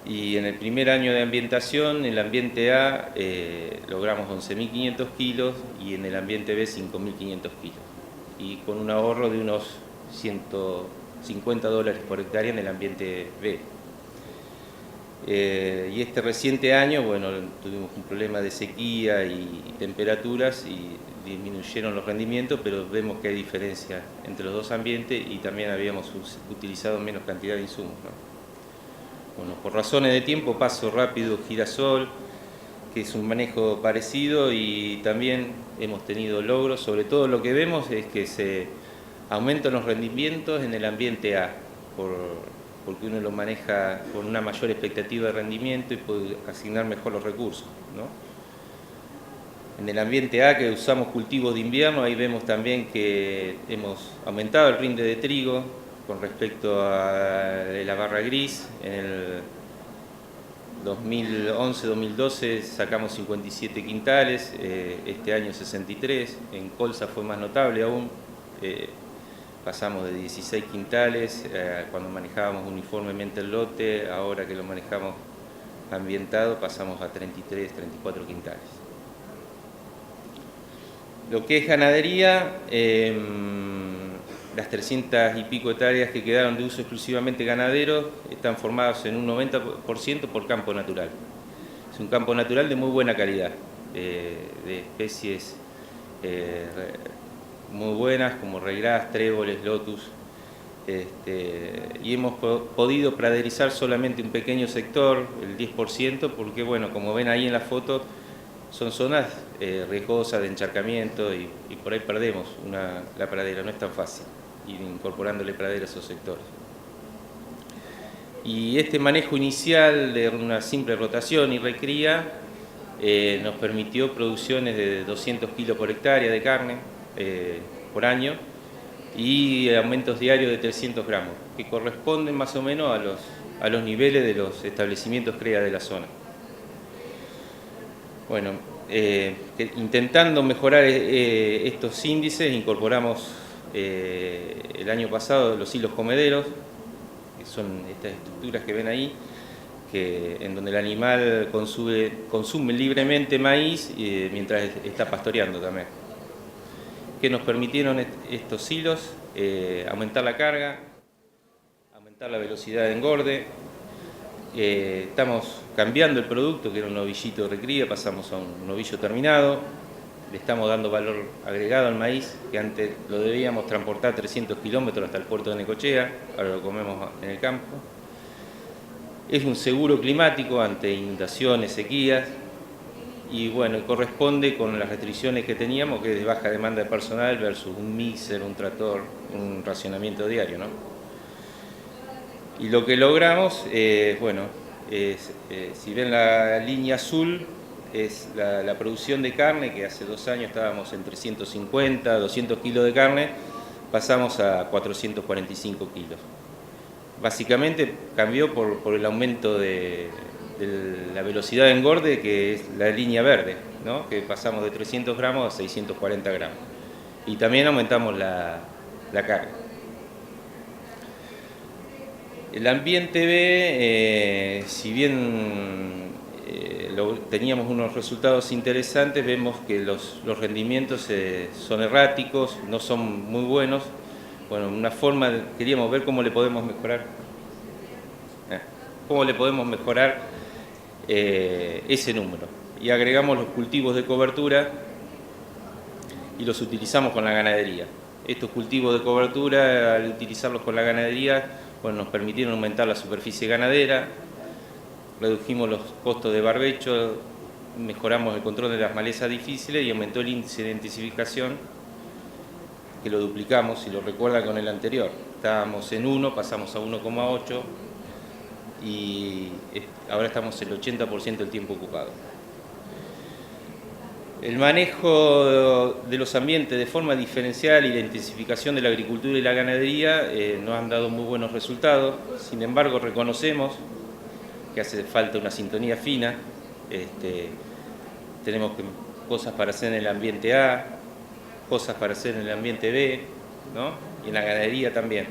Y en el primer año de ambientación, en el ambiente A, logramos 11.500 kilos y en el ambiente B 5.500 kilos. Y con un ahorro de unos $150 por hectárea en el ambiente B. Y este reciente año, bueno, tuvimos un problema de sequía y temperaturas y disminuyeron los rendimientos, pero vemos que hay diferencia entre los dos ambientes y también habíamos utilizado menos cantidad de insumos, ¿no? Bueno, por razones de tiempo paso rápido girasol, que es un manejo parecido, y también hemos tenido logros. Sobre todo lo que vemos es que se aumentan los rendimientos en el ambiente A, porque uno lo maneja con una mayor expectativa de rendimiento y puede asignar mejor los recursos, ¿no? En el ambiente A, que usamos cultivos de invierno, ahí vemos también que hemos aumentado el rinde de trigo con respecto a la barra gris. En el 2011-2012 sacamos 57 quintales, este año 63, en colza fue más notable aún, pasamos de 16 quintales, cuando manejábamos uniformemente el lote, ahora que lo manejamos ambientado pasamos a 33, 34 quintales. Lo que es ganadería, las 300 y pico hectáreas que quedaron de uso exclusivamente ganadero están formadas en un 90% por campo natural. Es un campo natural de muy buena calidad, de especies muy buenas como regras, tréboles, lotus, y hemos podido praderizar solamente un pequeño sector, el 10%, porque bueno, como ven ahí en la foto, son zonas riesgosas de encharcamiento y por ahí perdemos la pradera, no es tan fácil ir incorporándole pradera a esos sectores. Y este manejo inicial de una simple rotación y recría nos permitió producciones de 200 kilos por hectárea de carne por año y aumentos diarios de 300 gramos, que corresponden más o menos a los niveles de los establecimientos CREA de la zona. Bueno, intentando mejorar estos índices, incorporamos el año pasado los hilos comederos, que son estas estructuras que ven ahí, en donde el animal consume libremente maíz mientras está pastoreando también. Que nos permitieron estos hilos aumentar la carga, aumentar la velocidad de engorde. Estamos cambiando el producto, que era un novillito de recría, pasamos a un novillo terminado, le estamos dando valor agregado al maíz, que antes lo debíamos transportar 300 kilómetros hasta el puerto de Necochea, ahora lo comemos en el campo. Es un seguro climático ante inundaciones, sequías, y bueno, corresponde con las restricciones que teníamos, que es de baja demanda de personal versus un mixer, un tractor, un racionamiento diario, ¿no? Y lo que logramos, si ven la línea azul, es la producción de carne, que hace 2 años estábamos en 350, 200 kilos de carne, pasamos a 445 kilos. Básicamente cambió por el aumento de la velocidad de engorde, que es la línea verde, ¿no? Que pasamos de 300 gramos a 640 gramos. Y también aumentamos la carga. El ambiente B, si bien teníamos unos resultados interesantes, vemos que los rendimientos son erráticos, no son muy buenos. Bueno, una forma, queríamos ver cómo le podemos mejorar. ¿Cómo le podemos mejorar ese número? Y agregamos los cultivos de cobertura y los utilizamos con la ganadería. Estos cultivos de cobertura, al utilizarlos con la ganadería, bueno, nos permitieron aumentar la superficie ganadera, redujimos los costos de barbecho, mejoramos el control de las malezas difíciles y aumentó el índice de intensificación, que lo duplicamos, si lo recuerdan, con el anterior. Estábamos en 1, pasamos a 1,8 y ahora estamos el 80% del tiempo ocupado. El manejo de los ambientes de forma diferencial y la intensificación de la agricultura y la ganadería nos han dado muy buenos resultados. Sin embargo, reconocemos que hace falta una sintonía fina. Tenemos cosas para hacer en el ambiente A, cosas para hacer en el ambiente B, ¿no? Y en la ganadería también.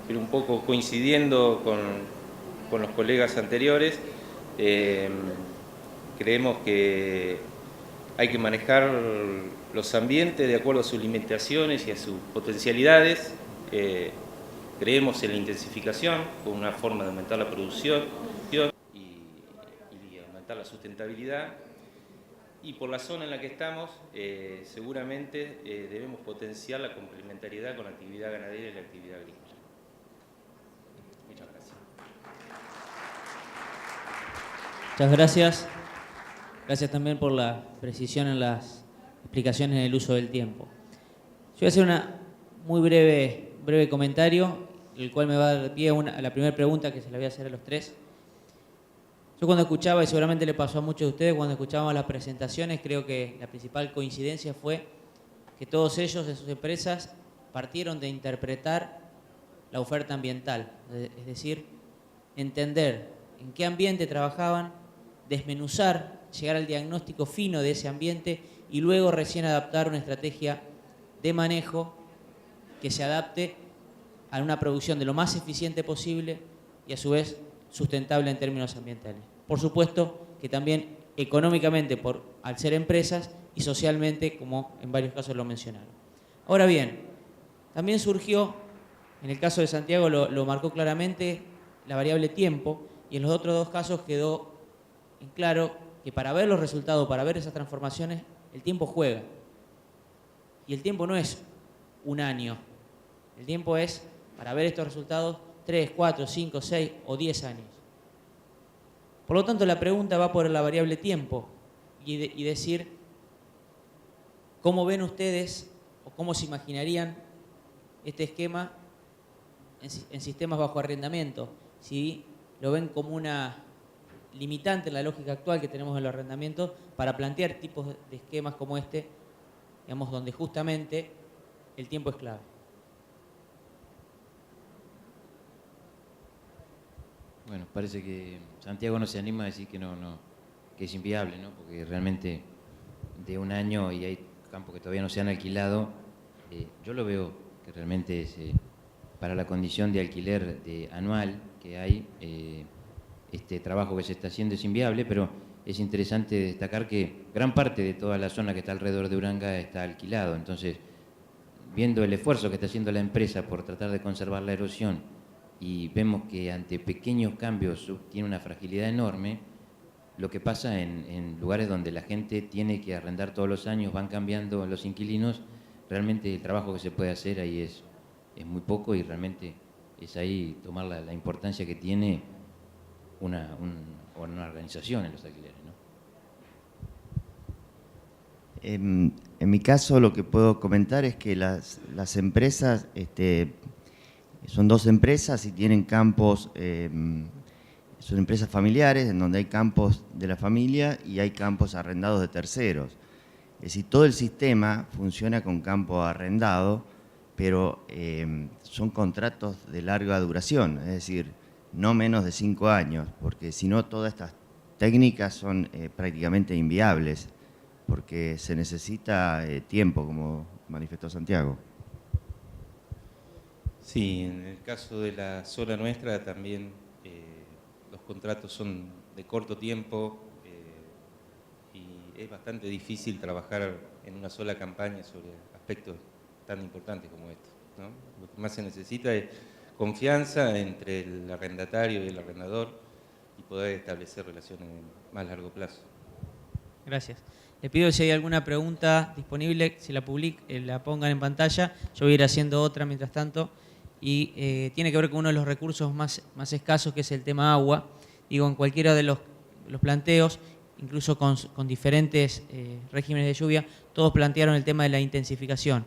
Pero un poco coincidiendo con los colegas anteriores, creemos que hay que manejar los ambientes de acuerdo a sus limitaciones y a sus potencialidades. Creemos en la intensificación como una forma de aumentar la producción y aumentar la sustentabilidad. Y por la zona en la que estamos, seguramente debemos potenciar la complementariedad con la actividad ganadera y la actividad agrícola. Muchas gracias. Muchas gracias. Gracias también por la precisión en las explicaciones en el uso del tiempo. Yo voy a hacer una muy breve comentario, el cual me va a dar pie a la primera pregunta que se la voy a hacer a los tres. Yo cuando escuchaba, y seguramente le pasó a muchos de ustedes, cuando escuchábamos las presentaciones, creo que la principal coincidencia fue que todos ellos de sus empresas partieron de interpretar la oferta ambiental, es decir, entender en qué ambiente trabajaban, desmenuzar, llegar al diagnóstico fino de ese ambiente y luego recién adaptar una estrategia de manejo que se adapte a una producción de lo más eficiente posible y a su vez sustentable en términos ambientales. Por supuesto que también económicamente al ser empresas y socialmente, como en varios casos lo mencionaron. Ahora bien, también surgió, en el caso de Santiago lo marcó claramente, la variable tiempo, y en los otros dos casos quedó en claro que para ver los resultados, para ver esas transformaciones, el tiempo juega. Y el tiempo no es un año, el tiempo es, para ver estos resultados, 3, 4, 5, 6 o 10 años. Por lo tanto, la pregunta va por la variable tiempo y decir cómo ven ustedes o cómo se imaginarían este esquema en sistemas bajo arrendamiento. Si lo ven como una limitante en la lógica actual que tenemos en los arrendamientos para plantear tipos de esquemas como este, digamos, donde justamente el tiempo es clave. Bueno, parece que Santiago no se anima a decir que que es inviable, ¿no? Porque realmente de un año y hay campos que todavía no se han alquilado, yo lo veo que realmente es, para la condición de alquiler anual que hay, este trabajo que se está haciendo es inviable, pero es interesante destacar que gran parte de toda la zona que está alrededor de Uranga está alquilado. Entonces, viendo el esfuerzo que está haciendo la empresa por tratar de conservar la erosión y vemos que ante pequeños cambios tiene una fragilidad enorme, lo que pasa en lugares donde la gente tiene que arrendar todos los años, van cambiando los inquilinos, realmente el trabajo que se puede hacer ahí es muy poco, y realmente es ahí tomar la importancia que tiene una organización en los alquileres, ¿no? En mi caso, lo que puedo comentar es que las empresas son dos empresas y tienen campos, son empresas familiares en donde hay campos de la familia y hay campos arrendados de terceros. Es decir, todo el sistema funciona con campo arrendado, pero son contratos de larga duración, es decir, no menos de 5 años, porque si no todas estas técnicas son prácticamente inviables, porque se necesita tiempo, como manifestó Santiago. Sí, en el caso de la zona nuestra también los contratos son de corto tiempo y es bastante difícil trabajar en una sola campaña sobre aspectos tan importantes como estos, ¿no? Lo que más se necesita es confianza entre el arrendatario y el arrendador y poder establecer relaciones a más largo plazo. Gracias. Le pido si hay alguna pregunta disponible, si la pongan en pantalla. Yo voy a ir haciendo otra mientras tanto. Y tiene que ver con uno de los recursos más escasos, que es el tema agua. Digo, en cualquiera de los planteos, incluso con diferentes regímenes de lluvia, todos plantearon el tema de la intensificación.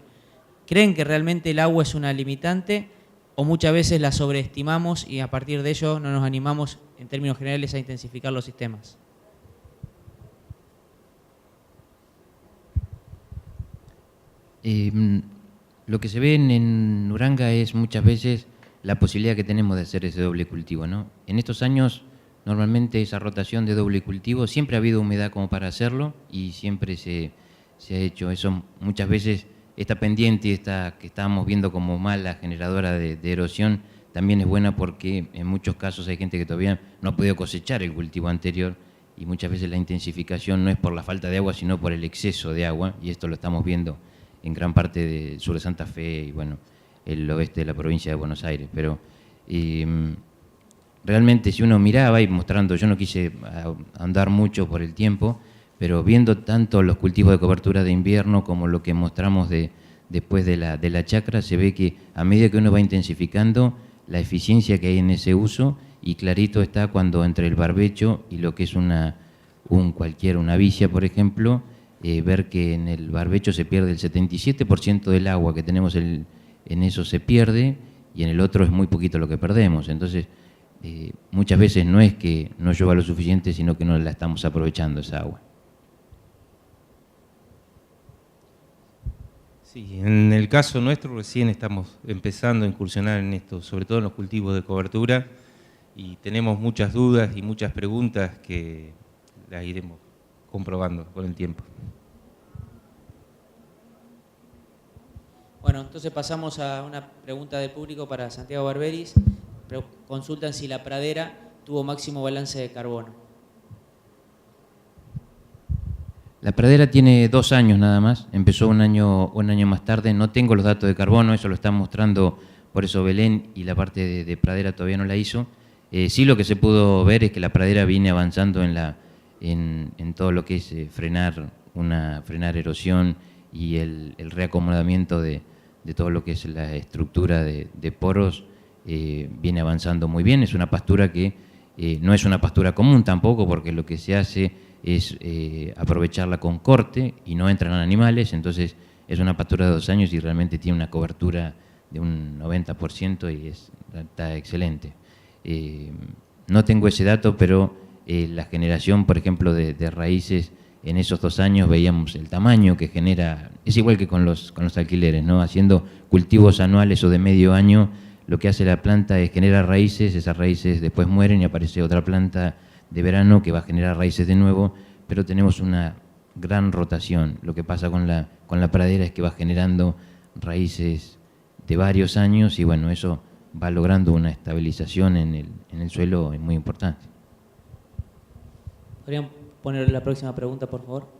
¿Creen que realmente el agua es una limitante o muchas veces la sobreestimamos y a partir de ello no nos animamos, en términos generales, a intensificar los sistemas? Lo que se ve en Uranga es muchas veces la posibilidad que tenemos de hacer ese doble cultivo, ¿no? En estos años, normalmente esa rotación de doble cultivo, siempre ha habido humedad como para hacerlo y siempre se ha hecho. Eso muchas veces, esta pendiente, esta que estábamos viendo como mala generadora de erosión, también es buena porque en muchos casos hay gente que todavía no ha podido cosechar el cultivo anterior y muchas veces la intensificación no es por la falta de agua, sino por el exceso de agua, y esto lo estamos viendo en gran parte del sur de Santa Fe y bueno, el oeste de la provincia de Buenos Aires. Pero realmente si uno miraba y mostrando, yo no quise andar mucho por el tiempo, pero viendo tanto los cultivos de cobertura de invierno como lo que mostramos después de la chacra, se ve que a medida que uno va intensificando, la eficiencia que hay en ese uso, y clarito está cuando entre el barbecho y lo que es una vicia, por ejemplo, ver que en el barbecho se pierde el 77% del agua que tenemos en eso se pierde, y en el otro es muy poquito lo que perdemos. Entonces, muchas veces no es que no llueva lo suficiente, sino que no la estamos aprovechando esa agua. Sí, en el caso nuestro recién estamos empezando a incursionar en esto, sobre todo en los cultivos de cobertura, y tenemos muchas dudas y muchas preguntas que las iremos comprobando con el tiempo. Bueno, entonces pasamos a una pregunta del público para Santiago Barberis. Consultan si la pradera tuvo máximo balance de carbono. La pradera tiene 2 años nada más, empezó un año más tarde. No tengo los datos de carbono, eso lo están mostrando, por eso Belén, y la parte de pradera todavía no la hizo. Sí, lo que se pudo ver es que la pradera viene avanzando en todo lo que es frenar erosión y el reacomodamiento de todo lo que es la estructura de poros. Viene avanzando muy bien. Es una pastura que no es una pastura común tampoco, porque lo que se hace es aprovecharla con corte y no entran animales. Entonces es una pastura de 2 años y realmente tiene una cobertura de un 90% y está excelente. No tengo ese dato, pero la generación, por ejemplo, de raíces en esos 2 años, veíamos el tamaño que genera. Es igual que con los alquileres, ¿no? Haciendo cultivos anuales o de medio año, lo que hace la planta es generar raíces, esas raíces después mueren y aparece otra planta de verano que va a generar raíces de nuevo, pero tenemos una gran rotación. Lo que pasa con la pradera es que va generando raíces de varios años y bueno, eso va logrando una estabilización en el suelo muy importante. ¿Podrían poner la próxima pregunta, por favor?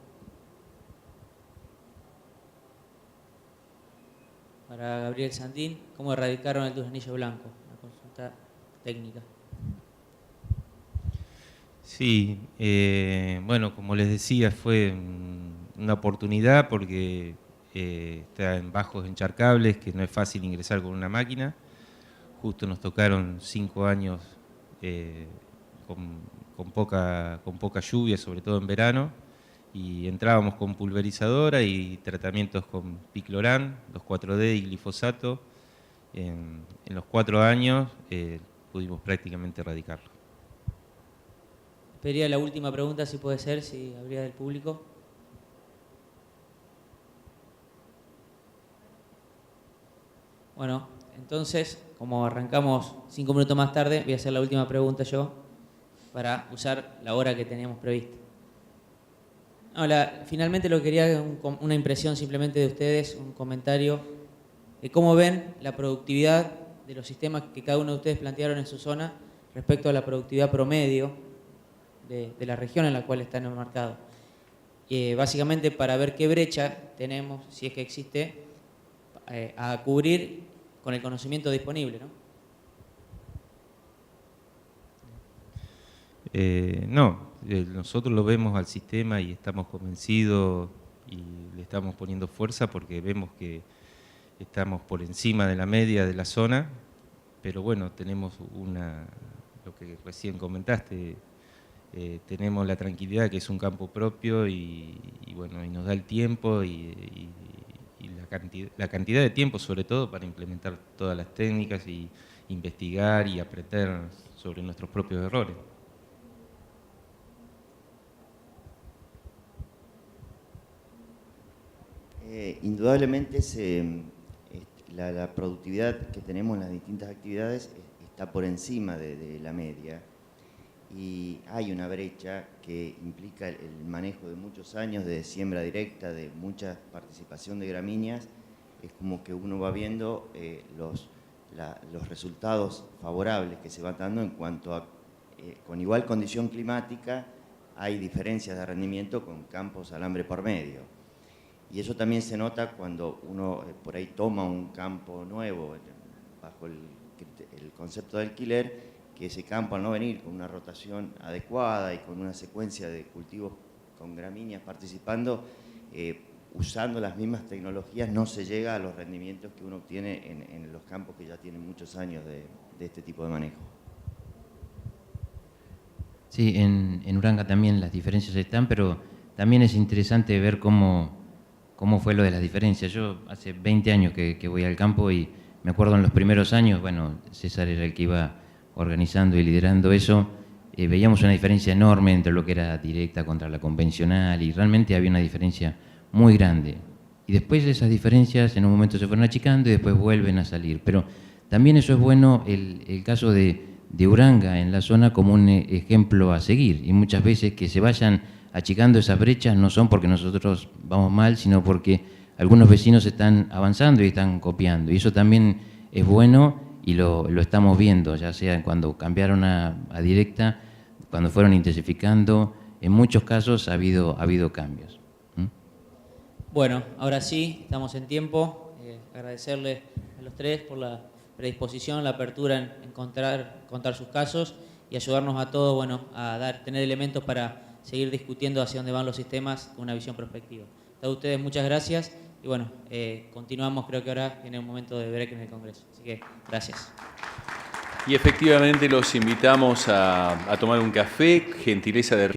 Para Gabriel Sandín, ¿cómo erradicaron el duraznillo blanco? Una consulta técnica. Sí, bueno, como les decía, fue una oportunidad porque está en bajos encharcables, que no es fácil ingresar con una máquina. Justo nos tocaron 5 años con poca lluvia, sobre todo en verano, y entrábamos con pulverizadora y tratamientos con piclorán, 2,4-D y glifosato. En los 4 años pudimos prácticamente erradicarlo. Pediría la última pregunta, si puede ser, si habría del público. Bueno, entonces, como arrancamos 5 minutos más tarde, voy a hacer la última pregunta yo, para usar la hora que teníamos prevista. No, finalmente lo que quería es una impresión simplemente de ustedes, un comentario de cómo ven la productividad de los sistemas que cada uno de ustedes plantearon en su zona respecto a la productividad promedio de la región en la cual están enmarcados. Básicamente para ver qué brecha tenemos, si es que existe, a cubrir con el conocimiento disponible, ¿no? Nosotros lo vemos al sistema y estamos convencidos y le estamos poniendo fuerza porque vemos que estamos por encima de la media de la zona, pero bueno, tenemos lo que recién comentaste, tenemos la tranquilidad que es un campo propio y bueno, y nos da el tiempo y la cantidad de tiempo sobre todo para implementar todas las técnicas y investigar y aprender sobre nuestros propios errores. Indudablemente la productividad que tenemos en las distintas actividades está por encima de la media y hay una brecha que implica el manejo de muchos años de siembra directa, de mucha participación de gramíneas. Es como que uno va viendo los resultados favorables que se van dando en cuanto a, con igual condición climática, hay diferencias de rendimiento con campos alambre por medio. Y eso también se nota cuando uno por ahí toma un campo nuevo bajo el concepto de alquiler, que ese campo al no venir con una rotación adecuada y con una secuencia de cultivos con gramíneas participando, usando las mismas tecnologías no se llega a los rendimientos que uno obtiene en los campos que ya tienen muchos años de este tipo de manejo. Sí, en Uranga también las diferencias están, pero también es interesante ver cómo fue lo de las diferencias. Yo hace 20 años que voy al campo y me acuerdo en los primeros años, bueno, César era el que iba organizando y liderando eso, veíamos una diferencia enorme entre lo que era directa contra la convencional y realmente había una diferencia muy grande. Y después esas diferencias en un momento se fueron achicando y después vuelven a salir. Pero también eso es bueno, el caso de Uranga en la zona como un ejemplo a seguir. Y muchas veces que se vayan achicando esas brechas no son porque nosotros vamos mal, sino porque algunos vecinos están avanzando y están copiando. Y eso también es bueno y lo estamos viendo, ya sea cuando cambiaron a directa, cuando fueron intensificando. En muchos casos ha habido cambios. Bueno, ahora sí, estamos en tiempo. Agradecerles a los tres por la predisposición, la apertura en contar sus casos y ayudarnos a todos, bueno, a tener elementos para seguir discutiendo hacia dónde van los sistemas con una visión prospectiva. A todos ustedes muchas gracias y bueno, continuamos, creo que ahora viene un momento de break en el Congreso. Así que gracias. Y efectivamente los invitamos a tomar un café, gentileza de